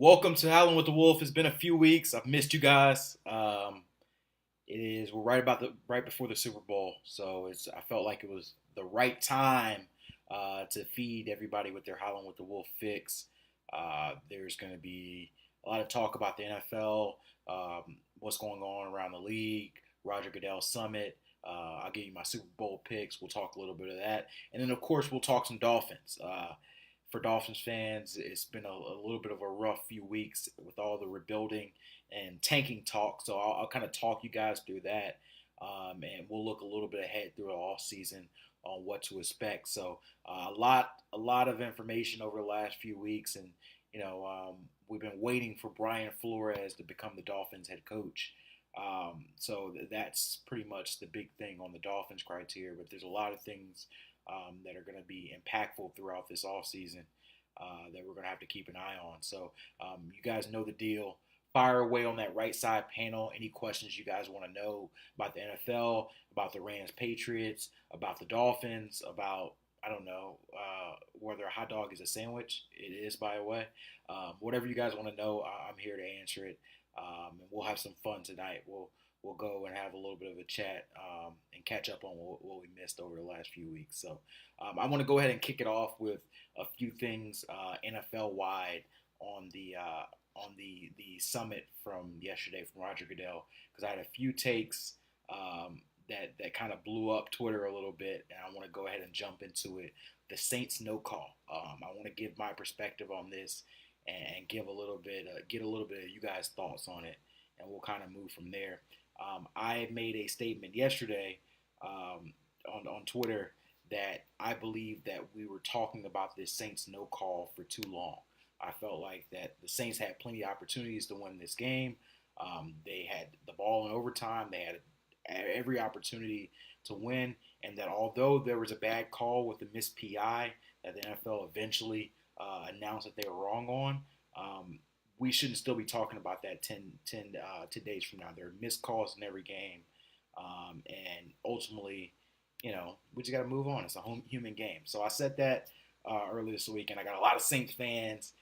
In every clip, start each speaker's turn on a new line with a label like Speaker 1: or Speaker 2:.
Speaker 1: Welcome to Howling with the Wolf. It's been a few weeks. I've missed you guys. We're right before the Super Bowl, so I felt like it was the right time to feed everybody with their Howling with the Wolf fix. There's going to be a lot of talk about the NFL, what's going on around the league, Roger Goodell Summit. I'll give you my Super Bowl picks. We'll talk a little bit of that, and then of course we'll talk some Dolphins. For Dolphins fans, it's been a little bit of a rough few weeks with all the rebuilding and tanking talk. So I'll kind of talk you guys through that, and we'll look a little bit ahead through the off season on what to expect. So a lot of information over the last few weeks, and we've been waiting for Brian Flores to become the Dolphins head coach. So that's pretty much the big thing on the Dolphins criteria. But there's a lot of things that are going to be impactful throughout this offseason that we're going to have to keep an eye on. So you guys know the deal. Fire away on that right side panel. Any questions you guys want to know about the NFL, about the Rams Patriots, about the Dolphins, about, I don't know, whether a hot dog is a sandwich. It is, by the way. Whatever you guys want to know, I'm here to answer it. And we'll have some fun tonight. We'll go and have a little bit of a chat and catch up on what we missed over the last few weeks. So I want to go ahead and kick it off with a few things NFL wide on the summit from yesterday from Roger Goodell, because I had a few takes that kind of blew up Twitter a little bit, and I want to go ahead and jump into it. The Saints no call. I want to give my perspective on this and get a little bit of you guys' thoughts on it, and we'll kind of move from there. I made a statement yesterday on Twitter that I believe that we were talking about this Saints no call for too long. I felt like that the Saints had plenty of opportunities to win this game. They had the ball in overtime. They had every opportunity to win, and that although there was a bad call with the missed PI that the NFL eventually announced that they were wrong on, we shouldn't still be talking about that 10 days from now. There are missed calls in every game. And ultimately, we just got to move on. It's a human game. So I said that earlier this week, and I got a lot of Saints fans,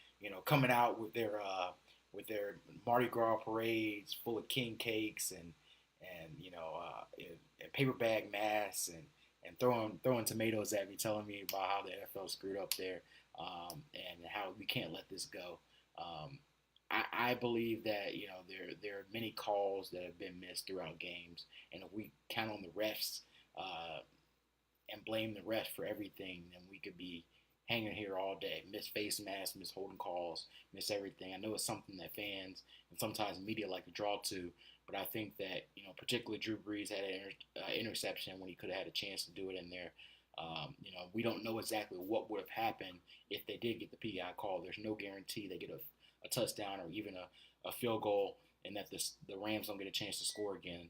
Speaker 1: coming out with their Mardi Gras parades full of king cakes and paper bag masks and throwing tomatoes at me, telling me about how the NFL screwed up there, and how we can't let this go. I believe that there are many calls that have been missed throughout games, and if we count on the refs and blame the refs for everything, then we could be hanging here all day. Miss face masks, miss holding calls, miss everything. I know it's something that fans and sometimes media like to draw to, but I think that particularly Drew Brees had an interception when he could have had a chance to do it in there. We don't know exactly what would have happened if they did get the PI call. There's no guarantee they get a touchdown or even a field goal, and that the Rams don't get a chance to score again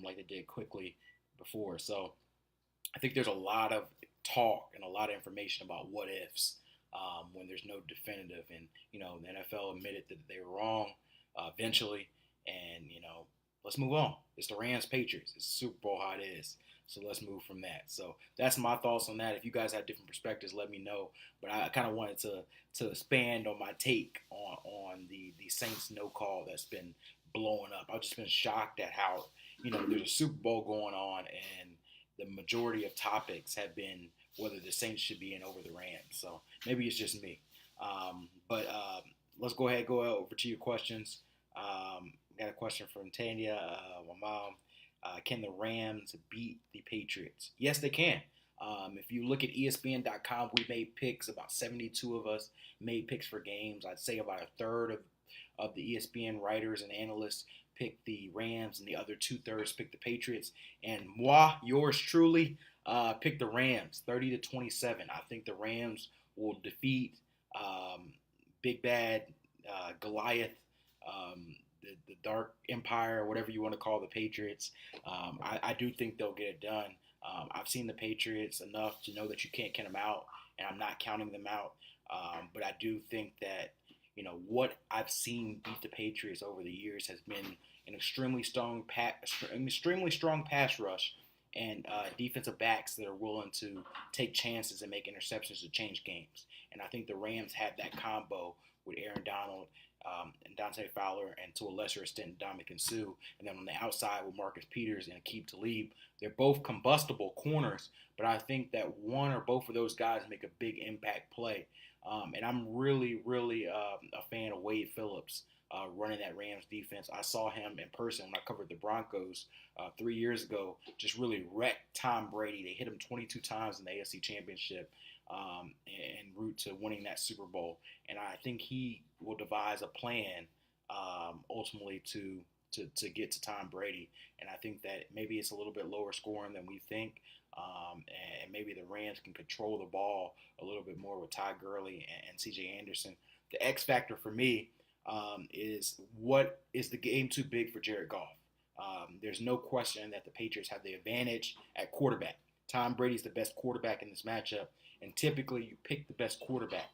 Speaker 1: like they did quickly before. So I think there's a lot of talk and a lot of information about what ifs when there's no definitive. And the NFL admitted that they were wrong eventually, and let's move on. It's the Rams Patriots. It's Super Bowl how it is. So let's move from that. So that's my thoughts on that. If you guys have different perspectives, let me know. But I kind of wanted to expand on my take on the Saints no call that's been blowing up. I've just been shocked at how there's a Super Bowl going on, and the majority of topics have been whether the Saints should be in over the Rams. So maybe it's just me. But let's go over to your questions. Got a question from Tanya, my mom. Can the Rams beat the Patriots? Yes, they can. If you look at ESPN.com, we made picks. About 72 of us made picks for games. I'd say about a third of the ESPN writers and analysts picked the Rams, and the other 2/3 picked the Patriots. And moi, yours truly, picked the Rams, 30-27. I think the Rams will defeat Big Bad Goliath. The Dark Empire, or whatever you want to call the Patriots. I do think they'll get it done. I've seen the Patriots enough to know that you can't count them out, and I'm not counting them out. But I do think that what I've seen beat the Patriots over the years has been an extremely strong pass rush and defensive backs that are willing to take chances and make interceptions to change games. And I think the Rams have that combo with Aaron Donald and Dante Fowler, and to a lesser extent, Dominican Sue. And then on the outside with Marcus Peters and Aqib Talib. They're both combustible corners, but I think that one or both of those guys make a big impact play. And I'm really a fan of Wade Phillips running that Rams defense. I saw him in person when I covered the Broncos 3 years ago. Just really wreck Tom Brady. They hit him 22 times in the AFC Championship en route to winning that Super Bowl. And I think he will devise a plan ultimately to get to Tom Brady. And I think that maybe it's a little bit lower scoring than we think. And maybe the Rams can control the ball a little bit more with Ty Gurley and C.J. Anderson. The X factor for me is what is the game too big for Jared Goff? There's no question that the Patriots have the advantage at quarterback. Tom Brady's the best quarterback in this matchup, and typically you pick the best quarterback.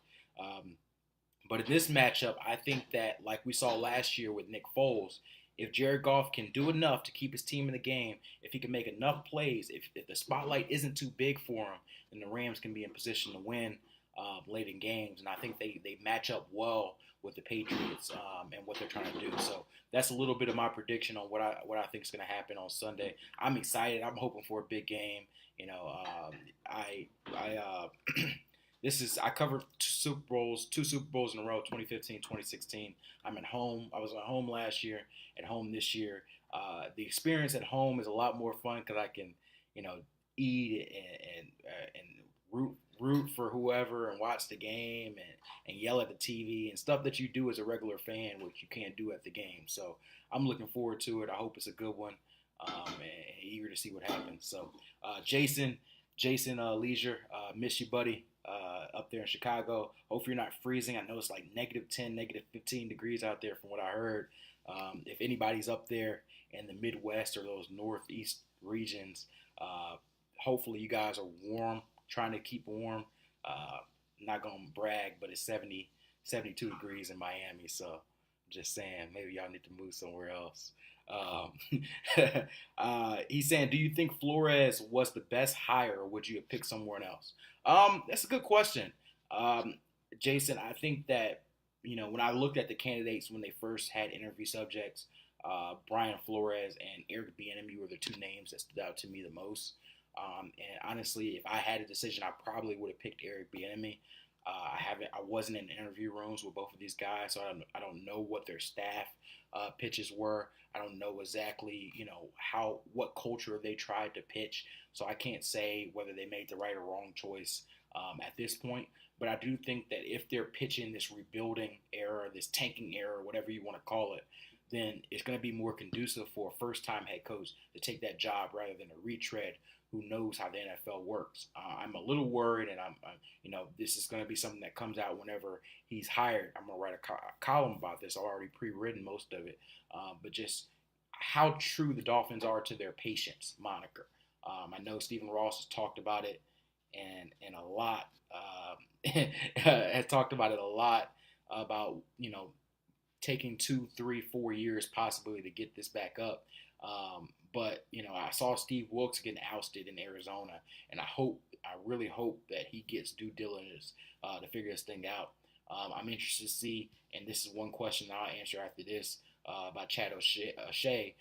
Speaker 1: But in this matchup, I think that, like we saw last year with Nick Foles, if Jared Goff can do enough to keep his team in the game, if he can make enough plays, if the spotlight isn't too big for him, then the Rams can be in position to win late in games. And I think they match up well with the Patriots and what they're trying to do. So that's a little bit of my prediction on what I think is going to happen on Sunday. I'm excited. I'm hoping for a big game. You know, I covered two Super Bowls in a row, 2015, 2016. I'm at home. I was at home last year, at home this year. The experience at home is a lot more fun because I can, eat and root for whoever and watch the game and yell at the TV and stuff that you do as a regular fan, which you can't do at the game. So I'm looking forward to it. I hope it's a good one, and eager to see what happens. So Jason Leisure, miss you, buddy. Up there in Chicago. Hope you're not freezing. I know it's like -10, -15 degrees out there from what I heard. If anybody's up there in the Midwest or those Northeast regions, hopefully you guys are warm, trying to keep warm. Not going to brag, but it's 72 degrees in Miami, so I'm just saying maybe y'all need to move somewhere else. He's saying, do you think Flores was the best hire, or would you have picked someone else? That's a good question. Jason, I think that, when I looked at the candidates when they first had interview subjects, Brian Flores and Eric Bieniemy were the two names that stood out to me the most. And honestly, if I had a decision, I probably would have picked Eric Bieniemy. I wasn't in interview rooms with both of these guys, so I don't know what their staff pitches were. I don't know exactly, what culture they tried to pitch. So I can't say whether they made the right or wrong choice at this point. But I do think that if they're pitching this rebuilding era, this tanking era, whatever you want to call it, then it's going to be more conducive for a first-time head coach to take that job rather than a retread who knows how the NFL works. I'm a little worried, and I'm this is going to be something that comes out whenever he's hired. I'm going to write a column about this. I've already pre-written most of it, but just how true the Dolphins are to their patience moniker. I know Stephen Ross has talked about it and a lot. Has talked about it a lot about taking 2, 3, 4 years possibly to get this back up. But I saw Steve Wilkes getting ousted in Arizona, and I really hope that he gets due diligence to figure this thing out. I'm interested to see, and this is one question I'll answer after this, about Chad O'Shea.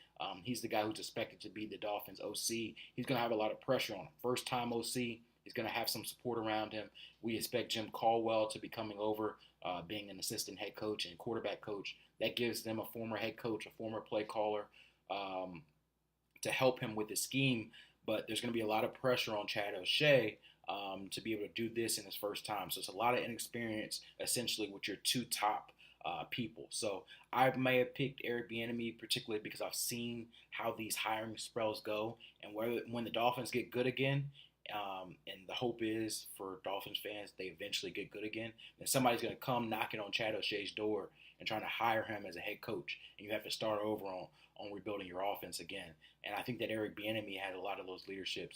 Speaker 1: He's the guy who's expected to be the Dolphins OC. He's going to have a lot of pressure on him. First time OC. He's going to have some support around him. We expect Jim Caldwell to be coming over, being an assistant head coach and quarterback coach. That gives them a former head coach, a former play caller, to help him with the scheme. But there's going to be a lot of pressure on Chad O'Shea to be able to do this in his first time. So it's a lot of inexperience, essentially, with your two top people. So I may have picked Eric Bieniemy particularly because I've seen how these hiring spells go, and when the Dolphins get good again, and the hope is for Dolphins fans they eventually get good again, then somebody's going to come knocking on Chad O'Shea's door and trying to hire him as a head coach, and you have to start over on rebuilding your offense again. And I think that Eric Bieniemy had a lot of those leadership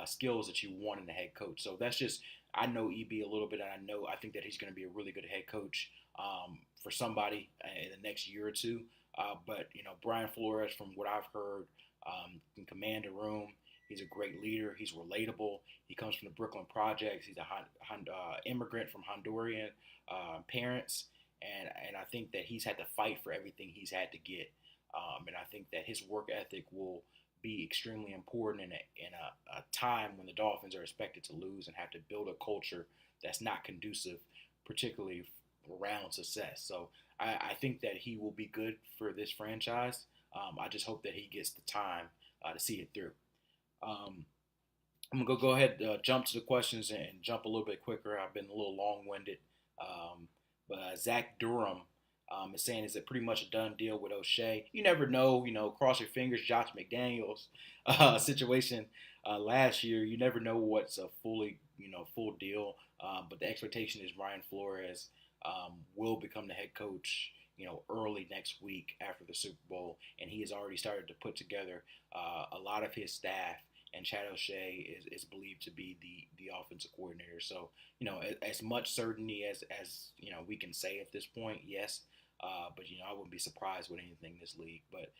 Speaker 1: skills that you want in a head coach. So that's just, I know EB a little bit, and I think that he's going to be a really good head coach for somebody in the next year or two. But Brian Flores, from what I've heard, can command a room. He's a great leader. He's relatable. He comes from the Brooklyn Projects. He's a immigrant from Honduran parents. and I think that he's had to fight for everything he's had to get. And I think that his work ethic will be extremely important in a time when the Dolphins are expected to lose and have to build a culture that's not conducive, particularly around success. So I think that he will be good for this franchise. I just hope that he gets the time to see it through. Um, I'm gonna go ahead jump to the questions and jump a little bit quicker. I've been a little long winded, but Zach Durham is saying, is it pretty much a done deal with O'Shea? You never know. Cross your fingers. Josh McDaniels situation last year. You never know what's a fully full deal. But the expectation is Brian Flores will become the head coach. Early next week after the Super Bowl, and he has already started to put together a lot of his staff, and Chad O'Shea is believed to be the offensive coordinator. So, as much certainty as we can say at this point, yes. But I wouldn't be surprised with anything in this league. But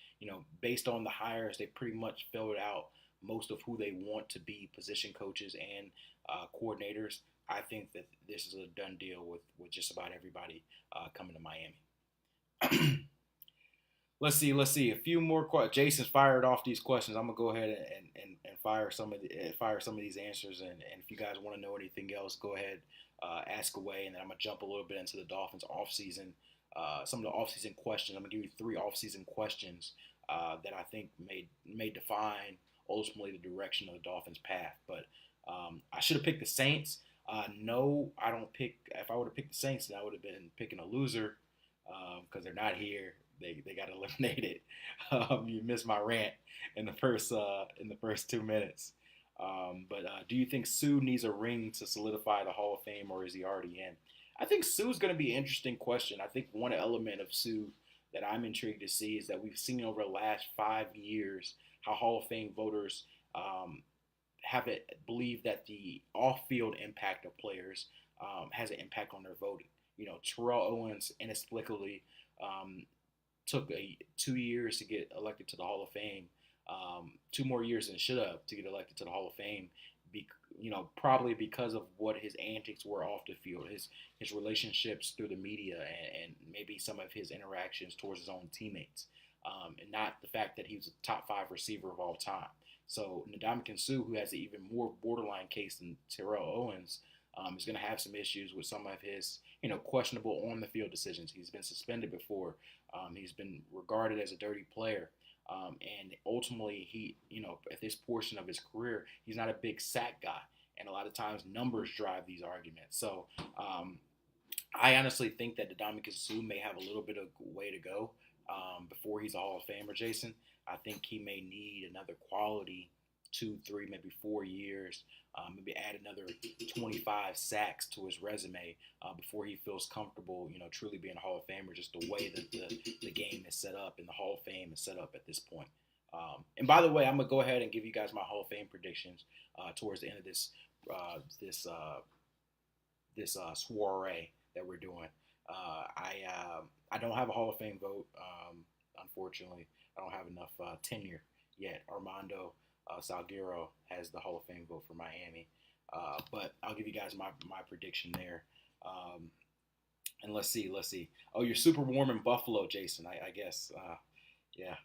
Speaker 1: based on the hires, they pretty much filled out most of who they want to be position coaches and coordinators. I think that this is a done deal with just about everybody coming to Miami. Let's see. A few more questions. Jason's fired off these questions. I'm gonna go ahead and fire some of these answers. And if you guys want to know anything else, go ahead, ask away. And then I'm gonna jump a little bit into the Dolphins offseason. Some of the offseason questions. I'm gonna give you 3 offseason questions that I think may define ultimately the direction of the Dolphins' path. But I should have picked the Saints. No, I don't pick. If I would have picked the Saints, then I would have been picking a loser because they're not here. They got eliminated. You missed my rant in the first 2 minutes. But do you think Sue needs a ring to solidify the Hall of Fame, or is he already in? I think Sue's going to be an interesting question. I think one element of Sue that I'm intrigued to see is that we've seen over the last 5 years how Hall of Fame voters have it believe that the off-field impact of players has an impact on their voting. Terrell Owens inexplicably took 2 years to get elected to the Hall of Fame, 2 more years than should have to get elected to the Hall of Fame. Probably because of what his antics were off the field, his relationships through the media, and maybe some of his interactions towards his own teammates, and not the fact that he was a top 5 receiver of all time. So Ndamukong Suh, who has an even more borderline case than Terrell Owens, is going to have some issues with some of his, questionable on-the-field decisions. He's been suspended before. He's been regarded as a dirty player. And ultimately, he, at this portion of his career, he's not a big sack guy. And a lot of times numbers drive these arguments. So I honestly think that Ndamukong Suh may have a little bit of way to go before he's a Hall of Famer, Jason. I think he may need another quality 2, 3, maybe 4 years, maybe add another 25 sacks to his resume before he feels comfortable, truly being a Hall of Famer, just the way that the game is set up and the Hall of Fame is set up at this point. And by the way, I'm going to go ahead and give you guys my Hall of Fame predictions towards the end of this soiree that we're doing. I don't have a Hall of Fame vote, unfortunately. I don't have enough tenure yet. Armando Salguero has the Hall of Fame vote for Miami. But I'll give you guys my prediction there. And let's see. Oh, you're super warm in Buffalo, Jason, I guess. Yeah.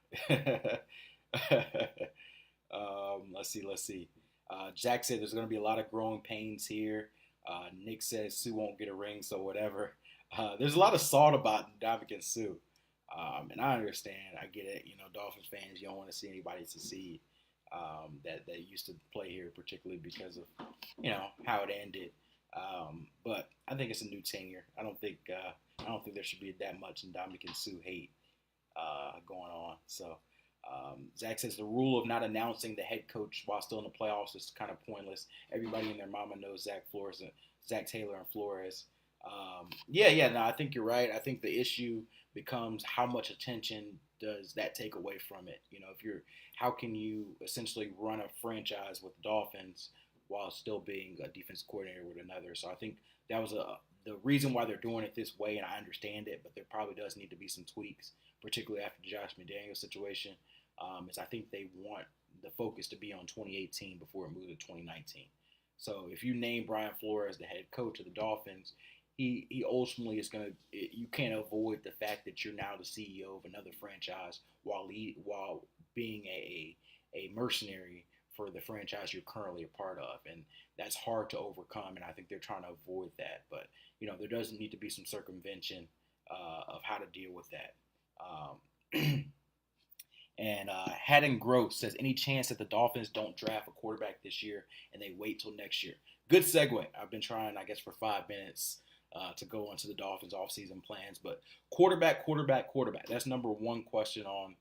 Speaker 1: Let's see. Jack said there's going to be a lot of growing pains here. Nick says Sue won't get a ring, so whatever. There's a lot of salt about Ndamukong Suh. And I understand. I get it. Dolphins fans, you don't want to see anybody succeed. That used to play here, particularly because of how it ended. But I think it's a new tenure. I don't think there should be that much Ndamukong Suh hate going on. So Zach says the rule of not announcing the head coach while still in the playoffs is kind of pointless. Everybody and their mama knows Zach Taylor and Flores. No, I think you're right. I think the issue becomes how much attention does that take away from it? How can you essentially run a franchise with the Dolphins while still being a defense coordinator with another? So I think that was the reason why they're doing it this way, and I understand it, but there probably does need to be some tweaks, particularly after the Josh McDaniels situation. Is I think they want the focus to be on 2018 before it moves to 2019. So if you name Brian Flores the head coach of the Dolphins, he ultimately is gonna. You can't avoid the fact that you're now the CEO of another franchise while being a mercenary for the franchise you're currently a part of, and that's hard to overcome. And I think they're trying to avoid that. But there doesn't need to be some circumvention of how to deal with that. Um, And Haddon Gross says, any chance that the Dolphins don't draft a quarterback this year and they wait till next year? Good segue. I've been trying, I guess, for 5 minutes to go into the Dolphins offseason plans. But quarterback, quarterback, quarterback. That's number one question on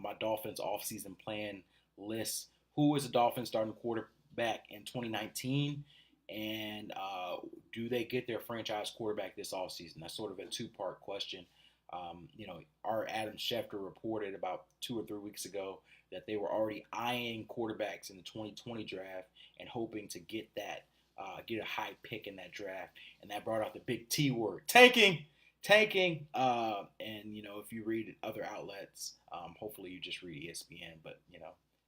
Speaker 1: my Dolphins offseason plan list. Who is the Dolphins starting quarterback in 2019? And do they get their franchise quarterback this offseason? That's sort of a two-part question. Our Adam Schefter reported about 2 or 3 weeks ago that they were already eyeing quarterbacks in the 2020 draft and hoping to get a high pick in that draft. And that brought out the big T word, tanking, tanking. If you read other outlets, hopefully you just read ESPN. But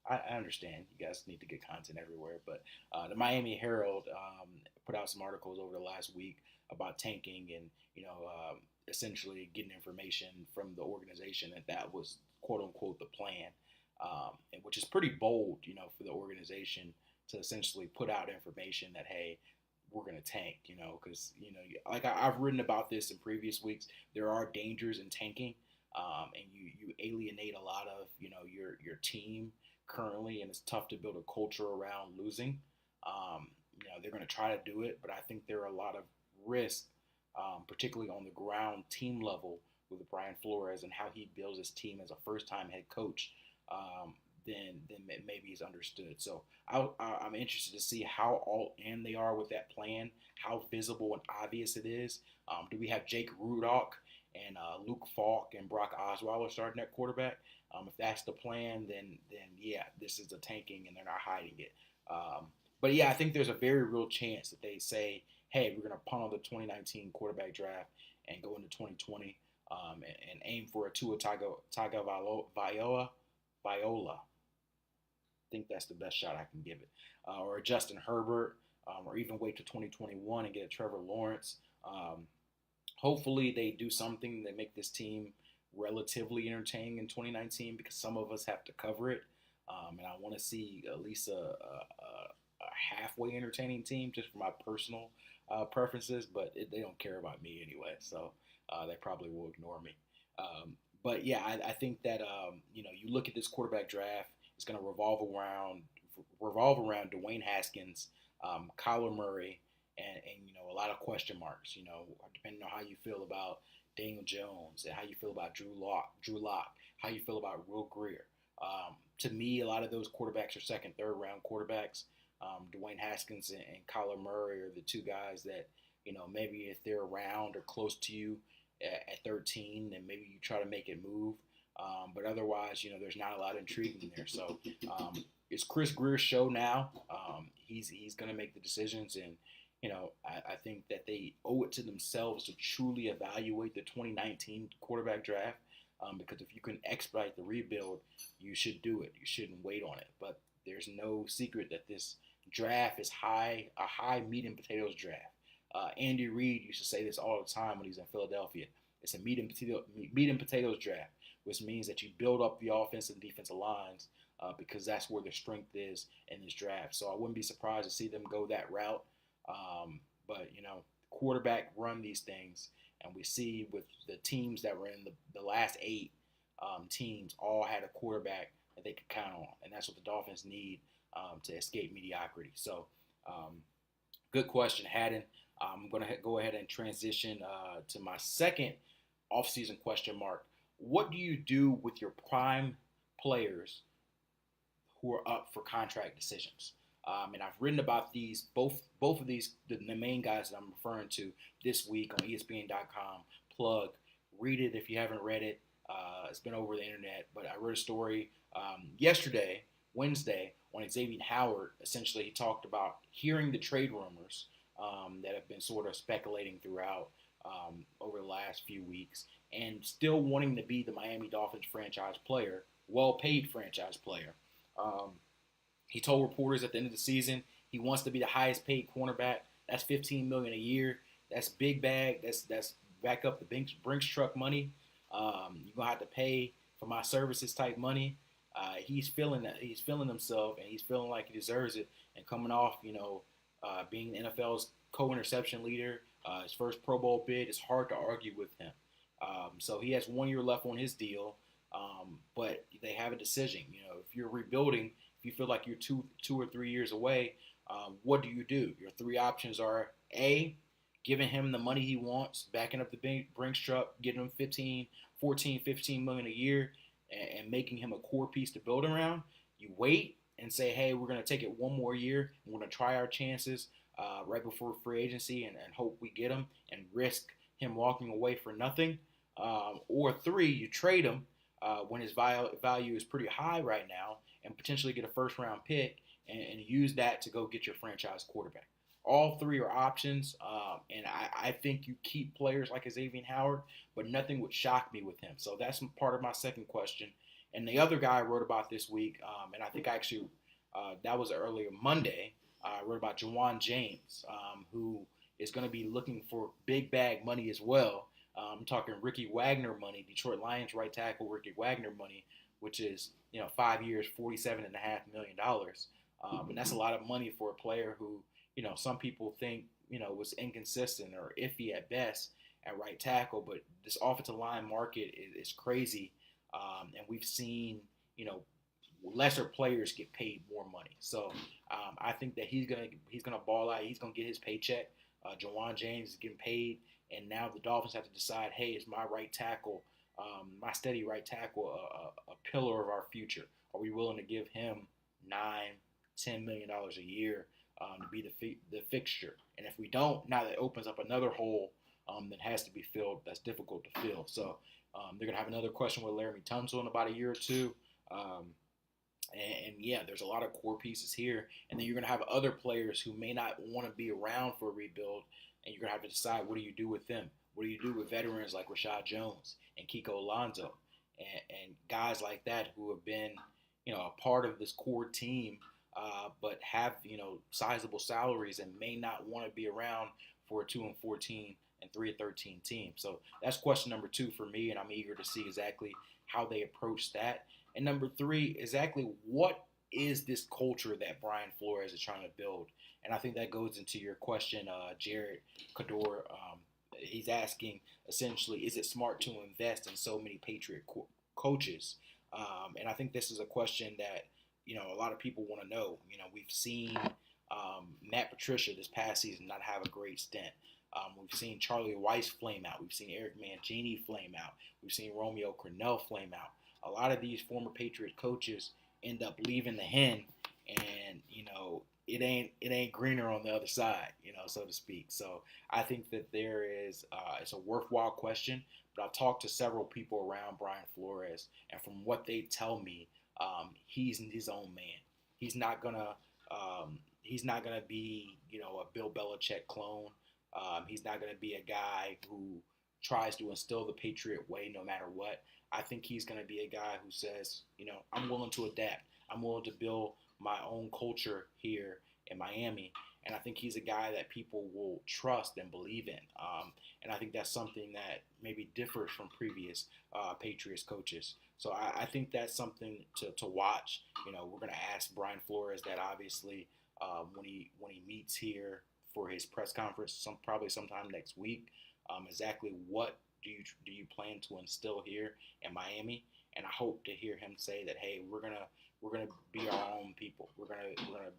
Speaker 1: I understand you guys need to get content everywhere. But the Miami Herald put out some articles over the last week about tanking and essentially getting information from the organization that was quote unquote the plan, which is pretty bold, for the organization to essentially put out information that, hey, we're going to tank, because like I've written about this in previous weeks. There are dangers in tanking, and you alienate a lot of your team currently, and it's tough to build a culture around losing. They're going to try to do it, but I think there are a lot of risks. Particularly on the ground team level with Brian Flores and how he builds his team as a first-time head coach, then maybe he's understood. So I'm interested to see how all in they are with that plan, how visible and obvious it is. Do we have Jake Rudock and Luke Falk and Brock Osweiler starting at quarterback? If that's the plan, then yeah, this is a tanking and they're not hiding it. But yeah, I think there's a very real chance that they say, hey, we're going to punt on the 2019 quarterback draft and go into 2020 and aim for a Tua Tagovailoa. I think that's the best shot I can give it. Or a Justin Herbert, or even wait to 2021 and get a Trevor Lawrence. Hopefully they do something that make this team relatively entertaining in 2019 because some of us have to cover it. And I want to see at least a halfway entertaining team just for my personal preferences, but they don't care about me anyway, so they probably will ignore me. But yeah, I think that you look at this quarterback draft, it's going to revolve around Dwayne Haskins, Kyler Murray, and a lot of question marks. Depending on how you feel about Daniel Jones and how you feel about Drew Lock, how you feel about Will Greer. To me, a lot of those quarterbacks are second, third round quarterbacks. Dwayne Haskins and Kyler Murray are the two guys that, maybe if they're around or close to you at 13, then maybe you try to make it move. But otherwise, there's not a lot of intrigue in there. So it's Chris Greer's show now. He's going to make the decisions. And, I think that they owe it to themselves to truly evaluate the 2019 quarterback draft. Because if you can expedite the rebuild, you should do it. You shouldn't wait on it. But there's no secret that this draft is a high meat and potatoes draft. Andy Reid used to say this all the time when he was in Philadelphia. It's a meat and potatoes draft, which means that you build up the offensive and defensive lines because that's where the strength is in this draft. So I wouldn't be surprised to see them go that route. But quarterback run these things, and we see with the teams that were in the last 8 teams all had a quarterback that they could count on, and that's what the Dolphins need to escape mediocrity. So, good question, Haddon. I'm going to go ahead and transition to my second offseason question mark. What do you do with your prime players who are up for contract decisions? And I've written about these, both of these, the main guys that I'm referring to this week on ESPN.com. Plug, read it if you haven't read it. It's been over the internet, but I wrote a story yesterday, Wednesday, on Xavier Howard. Essentially, he talked about hearing the trade rumors that have been sort of speculating throughout over the last few weeks, and still wanting to be the Miami Dolphins franchise player, well-paid franchise player. He told reporters at the end of the season he wants to be the highest-paid cornerback. That's $15 million a year. That's big bag. That's back up the Brinks truck money. You're gonna have to pay for my services type money. He's feeling that. He's feeling himself, and he's feeling like he deserves it. And coming off, being the NFL's co-interception leader, his first Pro Bowl bid, it's hard to argue with him. So he has 1 year left on his deal, but they have a decision. If you're rebuilding, if you feel like you're 2 or 3 years away, what do you do? Your three options are A, giving him the money he wants, backing up the Brinks truck, getting him 15, 14, 15 million a year, and making him a core piece to build around. You wait and say, hey, we're going to take it 1 more year. And we're going to try our chances right before free agency and hope we get him and risk him walking away for nothing. Or three, you trade him when his value is pretty high right now and potentially get a first round pick and use that to go get your franchise quarterback. All three are options, and I think you keep players like Xavier Howard, but nothing would shock me with him. So that's part of my second question. And the other guy I wrote about this week, and I think actually that was earlier Monday, I wrote about Jawan James, who is going to be looking for big bag money as well. I'm talking Ricky Wagner money, Detroit Lions right tackle Ricky Wagner money, which is 5 years, $47.5 million, and that's a lot of money for a player who some people think was inconsistent or iffy at best at right tackle. But this offensive line market is crazy, and we've seen lesser players get paid more money. So I think that he's gonna ball out. He's gonna get his paycheck. Jawan James is getting paid, and now the Dolphins have to decide: hey, is my right tackle, my steady right tackle, a pillar of our future? Are we willing to give him $9-10 million a year to be the fixture? And if we don't, now that opens up another hole that has to be filled. That's difficult to fill. So they're gonna have another question with Laramie Tunsil in about a year or two. And yeah, there's a lot of core pieces here. And then you're going to have other players who may not want to be around for a rebuild. And you're going to have to decide, what do you do with them? What do you do with veterans like Rashad Jones and Kiko Alonso and guys like that who have been, a part of this core team, but have, sizable salaries and may not want to be around for a 2-14 and 3-13 team. So that's question number 2 for me. And I'm eager to see exactly how they approach that. And number 3, exactly what is this culture that Brian Flores is trying to build? And I think that goes into your question, Jared Cador. He's asking, essentially, is it smart to invest in so many Patriot coaches? And I think this is a question that, a lot of people want to know. We've seen Matt Patricia this past season not have a great stint. We've seen Charlie Weiss flame out. We've seen Eric Mangini flame out. We've seen Romeo Crennel flame out. A lot of these former Patriot coaches end up leaving the hen, and it ain't greener on the other side, so to speak. So I think that there is it's a worthwhile question. But I've talked to several people around Brian Flores, and from what they tell me, he's his own man. He's not gonna be a Bill Belichick clone. He's not gonna be a guy who tries to instill the Patriot way no matter what. I think he's going to be a guy who says, I'm willing to adapt. I'm willing to build my own culture here in Miami. And I think he's a guy that people will trust and believe in. And I think that's something that maybe differs from previous Patriots coaches. So I think that's something to watch. We're going to ask Brian Flores that obviously when he meets here for his press conference, probably sometime next week, exactly what do you plan to instill here in Miami? And I hope to hear him say that, hey, we're gonna be our own people. We're gonna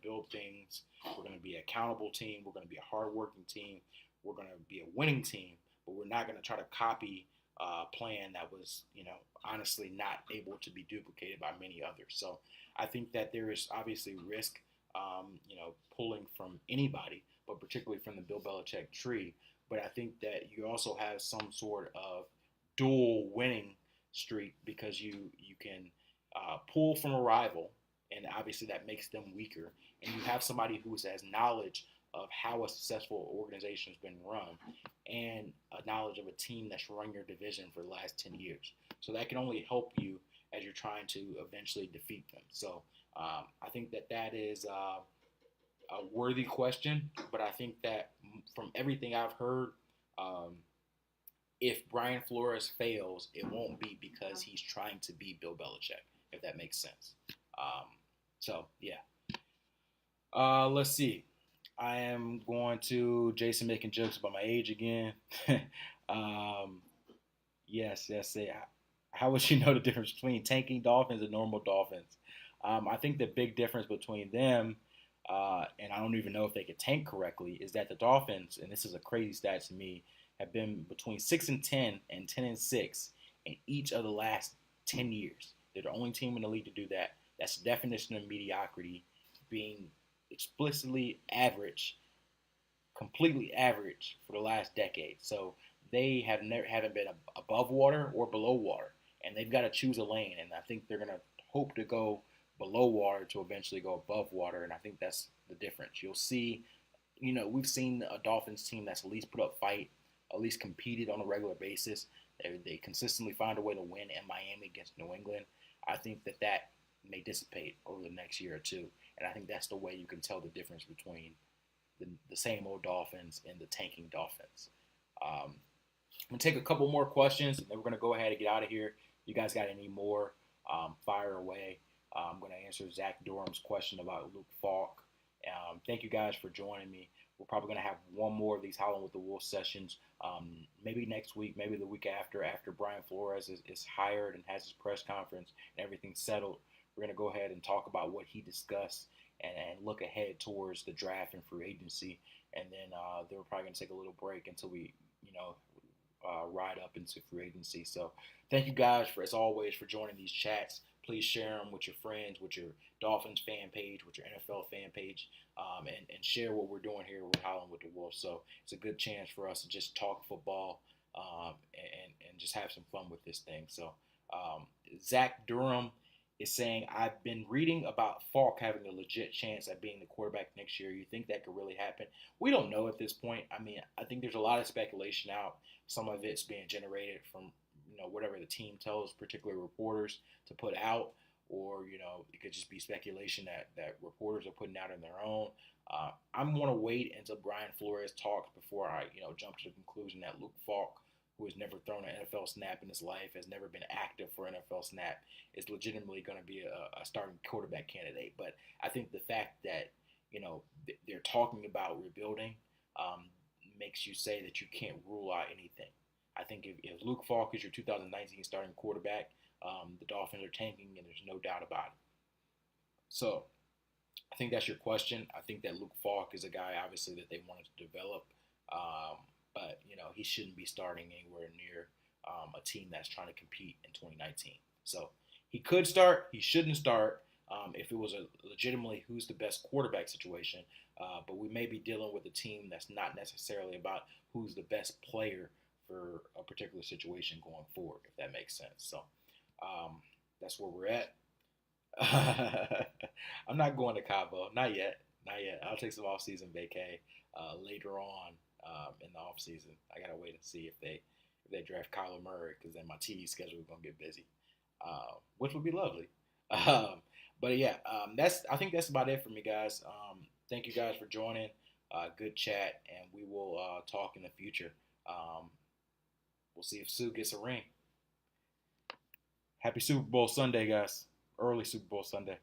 Speaker 1: build things. We're gonna be an accountable team. We're gonna be a hardworking team. We're gonna be a winning team. But we're not gonna try to copy a plan that was, honestly not able to be duplicated by many others. So I think that there is obviously risk, pulling from anybody, but particularly from the Bill Belichick tree. But I think that you also have some sort of dual winning streak because you can pull from a rival, and obviously that makes them weaker. And you have somebody who has knowledge of how a successful organization has been run and a knowledge of a team that's run your division for the last 10 years. So that can only help you as you're trying to eventually defeat them. So I think that is a worthy question, but I think that from everything I've heard, Um, if Brian Flores fails, it won't be because he's trying to be Bill Belichick, if that makes sense. Um, so yeah. Let's see. I am going to Jason making jokes about my age again. um, yes. How would you know the difference between tanking dolphins and normal dolphins? I think the big difference between them, and I don't even know if they could tank correctly, is that the Dolphins, and this is a crazy stat to me, have been between 6-10 and 10-6 in each of the last 10 years. They're the only team in the league to do that. That's the definition of mediocrity, being explicitly average, completely average for the last decade. So they haven't been above water or below water, and they've got to choose a lane. And I think they're going to hope to go below water to eventually go above water. And I think that's the difference. You'll see, we've seen a Dolphins team that's at least put up fight, at least competed on a regular basis. They consistently find a way to win in Miami against New England. I think that may dissipate over the next year or two. And I think that's the way you can tell the difference between the same old Dolphins and the tanking Dolphins. I'm going to take a couple more questions, and then we're going to go ahead and get out of here. You guys got any more? Fire away. I'm going to answer Zach Durham's question about Luke Falk. Thank you guys for joining me. We're probably going to have one more of these Howling with the Wolf sessions, maybe next week, maybe the week after Brian Flores is hired and has his press conference and everything's settled. We're going to go ahead and talk about what he discussed and look ahead towards the draft and free agency. And then we're probably going to take a little break until we, ride up into free agency. So thank you guys, as always, for joining these chats. Please share them with your friends, with your Dolphins fan page, with your NFL fan page, and share what we're doing here with Howling with the Wolf. So it's a good chance for us to just talk football and just have some fun with this thing. So Zach Durham is saying, I've been reading about Falk having a legit chance at being the quarterback next year. You think that could really happen? We don't know at this point. I mean, I think there's a lot of speculation out. Some of it's being generated from whatever the team tells particular reporters to put out, or it could just be speculation that reporters are putting out on their own. I'm going to wait until Brian Flores talks before I jump to the conclusion that Luke Falk, who has never thrown an NFL snap in his life, has never been active for an NFL snap, is legitimately going to be a starting quarterback candidate. But I think the fact that they're talking about rebuilding makes you say that you can't rule out anything. I think if Luke Falk is your 2019 starting quarterback, the Dolphins are tanking, and there's no doubt about it. So I think that's your question. I think that Luke Falk is a guy, obviously, that they wanted to develop. But he shouldn't be starting anywhere near a team that's trying to compete in 2019. So he could start. He shouldn't start if it was a legitimately who's the best quarterback situation. But we may be dealing with a team that's not necessarily about who's the best player for a particular situation going forward, if that makes sense. So that's where we're at. I'm not going to Cabo. Not yet. I'll take some off-season vacay later on in the off-season. I got to wait and see if they draft Kyler Murray, because then my TV schedule is going to get busy, which would be lovely. But yeah, I think that's about it for me, guys. Thank you guys for joining. Good chat, and we will talk in the future. We'll see if Sue gets a ring. Happy Super Bowl Sunday, guys. Early Super Bowl Sunday.